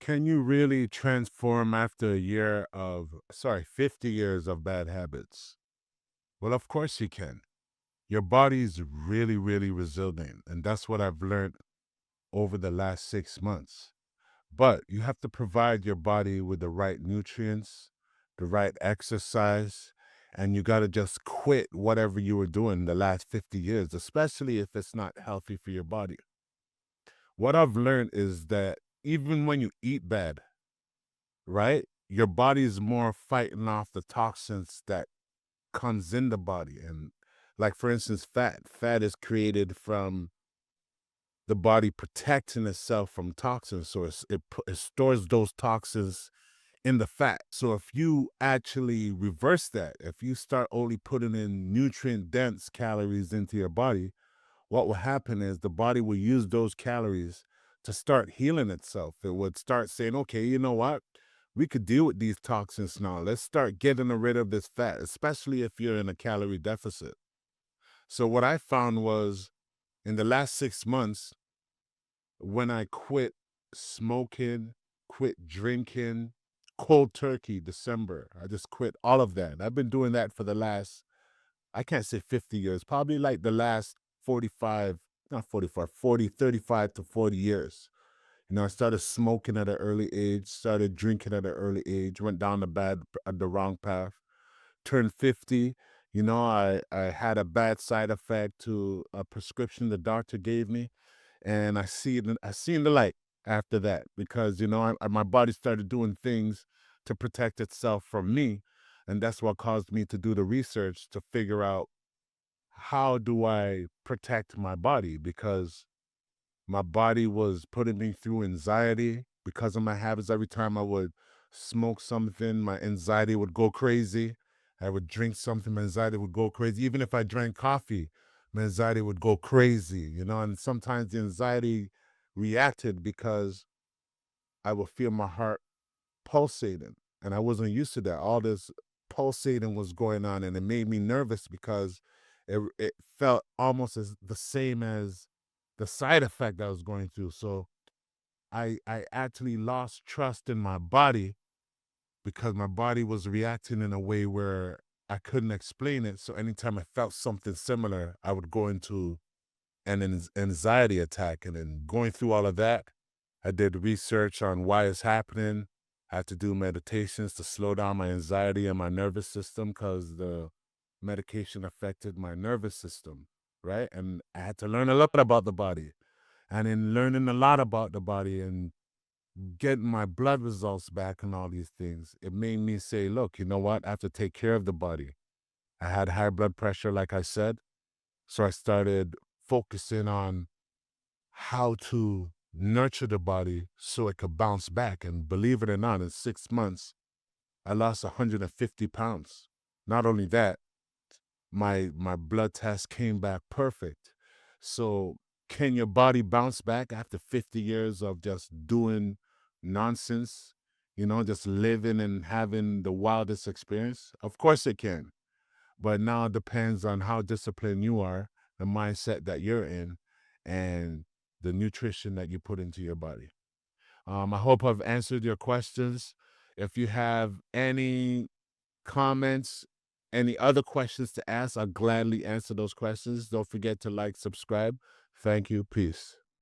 Can you really transform after 50 years of bad habits? Well, of course you can. Your body is really, really resilient. And that's what I've learned over the last 6 months. But you have to provide your body with the right nutrients, the right exercise, and you got to just quit whatever you were doing the last 50 years, especially if it's not healthy for your body. What I've learned is that even when you eat bad, right? Your body is more fighting off the toxins that comes in the body. And like for instance, fat is created from the body protecting itself from toxins. So it stores those toxins in the fat. So if you actually reverse that, if you start only putting in nutrient dense calories into your body, what will happen is the body will use those calories to start healing itself. It would start saying, okay, you know what? We could deal with these toxins now. Let's start getting rid of this fat, especially if you're in a calorie deficit. So, what I found was in the last 6 months, when I quit smoking, quit drinking, cold turkey, December, I just quit all of that. I've been doing that for the last, I can't say 50 years, probably like the last 45, not 45, 40, 35 to 40 years. I started smoking at an early age, started drinking at an early age, went down the wrong path. Turned 50, I had a bad side effect to a prescription the doctor gave me, and I seen the light after that because my body started doing things to protect itself from me, and that's what caused me to do the research to figure out how do I protect my body because my body was putting me through anxiety because of my habits. Every time I would smoke something, my anxiety would go crazy. I would drink something, my anxiety would go crazy. Even if I drank coffee, my anxiety would go crazy. And sometimes the anxiety reacted because I would feel my heart pulsating. And I wasn't used to that. All this pulsating was going on, and it made me nervous because it felt almost as the same as the side effect I was going through. So I actually lost trust in my body because my body was reacting in a way where I couldn't explain it. So anytime I felt something similar, I would go into an anxiety attack. And then going through all of that, I did research on why it's happening. I had to do meditations to slow down my anxiety and my nervous system because the medication affected my nervous system, right? And I had to learn a lot about the body. And in learning a lot about the body and getting my blood results back and all these things, it made me say, look, you know what? I have to take care of the body. I had high blood pressure, like I said. So I started focusing on how to nurture the body so it could bounce back. And believe it or not, in 6 months, I lost 150 pounds. Not only that, my blood test came back perfect. So can your body bounce back after 50 years of just doing nonsense, just living and having the wildest experience? Of course it can. But now it depends on how disciplined you are, the mindset that you're in, and the nutrition that you put into your body. I hope I've answered your questions. If you have any comments, any other questions to ask, I'll gladly answer those questions. Don't forget to like, subscribe. Thank you. Peace.